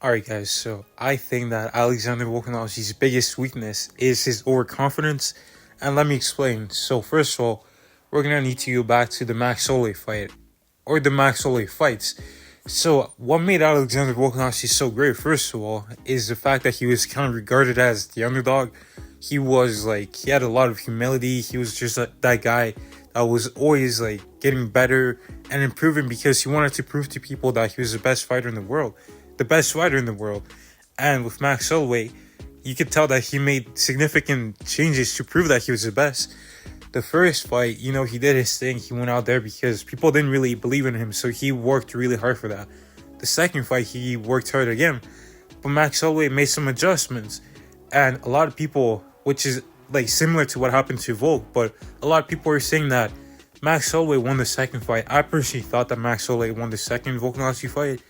Alright guys, so I think that Alexander Volkanovski's biggest weakness is his overconfidence, and let me explain. So first of all, we're gonna need to go back to the Max Holloway fight, or the Max Holloway fights. So what made Alexander Volkanovski so great, first of all, is the fact that he was kind of regarded as the underdog. He had a lot of humility. He was just that guy that was always getting better and improving because he wanted to prove to people that he was the best fighter in the world. And with Max Holloway, you could tell that he made significant changes to prove that he was the best. The first fight, he did his thing. He went out there because people didn't really believe in him, so he worked really hard for that. The second fight, he worked hard again, but Max Holloway made some adjustments, and a lot of people, which is similar to what happened to Volk, but a lot of people are saying that Max Holloway won the second fight. I personally thought that Max Holloway won the second Volkanovski fight,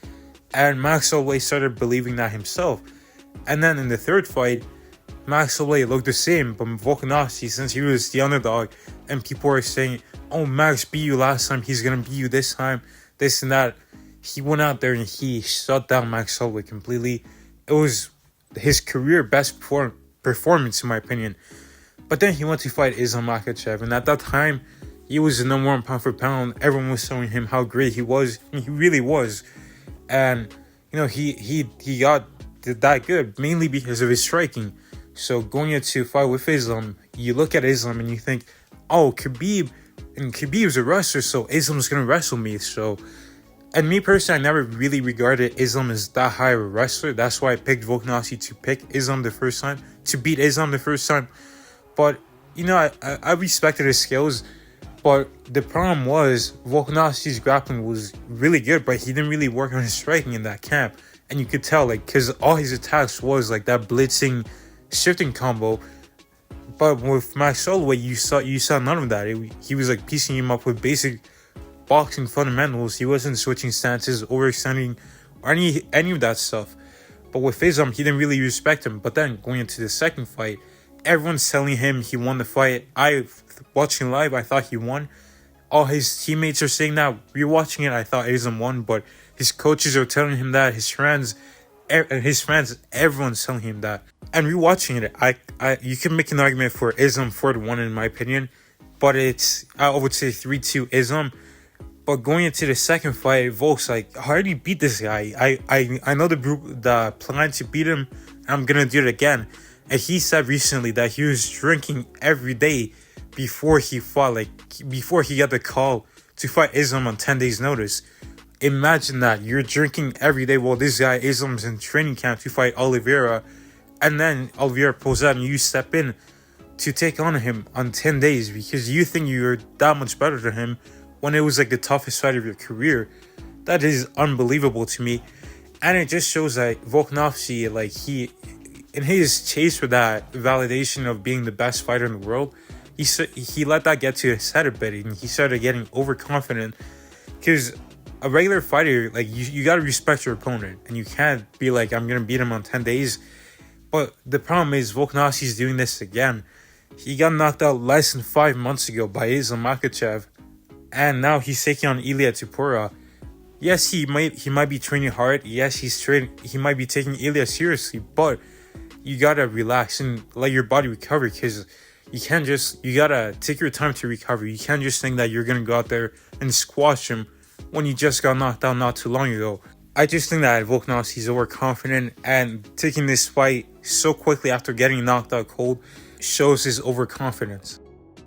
and Max Holloway started believing that himself. And then in the third fight, Max Holloway looked the same, but Volkanovski, since he was the underdog, and people were saying, oh, Max beat you last time, he's going to beat you this time, this and that. He went out there and he shut down Max Holloway completely. It was his career best performance, in my opinion. But then he went to fight Islam Makhachev, and at that time, he was the number one pound for pound. Everyone was showing him how great he was, and he really was. And he got that good mainly because of his striking. So going into fight with Islam, you look at Islam and you think, oh, Khabib's a wrestler, so Islam's gonna wrestle me. And me personally, I never really regarded Islam as that high of a wrestler. That's why I picked Volkanovski to beat Islam the first time. But I respected his skills. But the problem was Volkanovski's grappling was really good, but he didn't really work on his striking in that camp. And you could tell, because all his attacks was that blitzing, shifting combo. But with Max Holloway, you saw none of that. He was piecing him up with basic boxing fundamentals. He wasn't switching stances, overextending, or any of that stuff. But with Islam, he didn't really respect him. But then going into the second fight, everyone's telling him he won the fight. Watching live, I thought he won. All his teammates are saying that. Rewatching it, I thought Islam won, but his coaches are telling him that. His friends, everyone's telling him that. And rewatching it, you can make an argument for Islam 4-1 in my opinion, but I would say 3-2 Islam. But going into the second fight, Volk's how do you beat this guy? I know the plan to beat him, and I'm gonna do it again. And he said recently that he was drinking every day before he fought, before he got the call to fight Islam on 10 days notice. Imagine that, you're drinking every day while this guy Islam's in training camp to fight Oliveira, and then Oliveira pulls out and you step in to take on him on 10 days because you think you're that much better than him when it was the toughest fight of your career. That is unbelievable to me. And it just shows that Volkanovski, in his chase for that validation of being the best fighter in the world, he let that get to his head a bit, and he started getting overconfident. Because a regular fighter, you gotta respect your opponent, and you can't be I'm gonna beat him on 10 days. But the problem is Volkanovski's doing this again. He got knocked out less than 5 months ago by Islam Makhachev, and now he's taking on Ilia Topuria. Yes, he might be training hard. Yes, he might be taking Ilia seriously, but you gotta relax and let your body recover, because you gotta take your time to recover. You can't just think that you're gonna go out there and squash him when you just got knocked out not too long ago. I just think that Volkanovski's overconfident, and taking this fight so quickly after getting knocked out cold shows his overconfidence.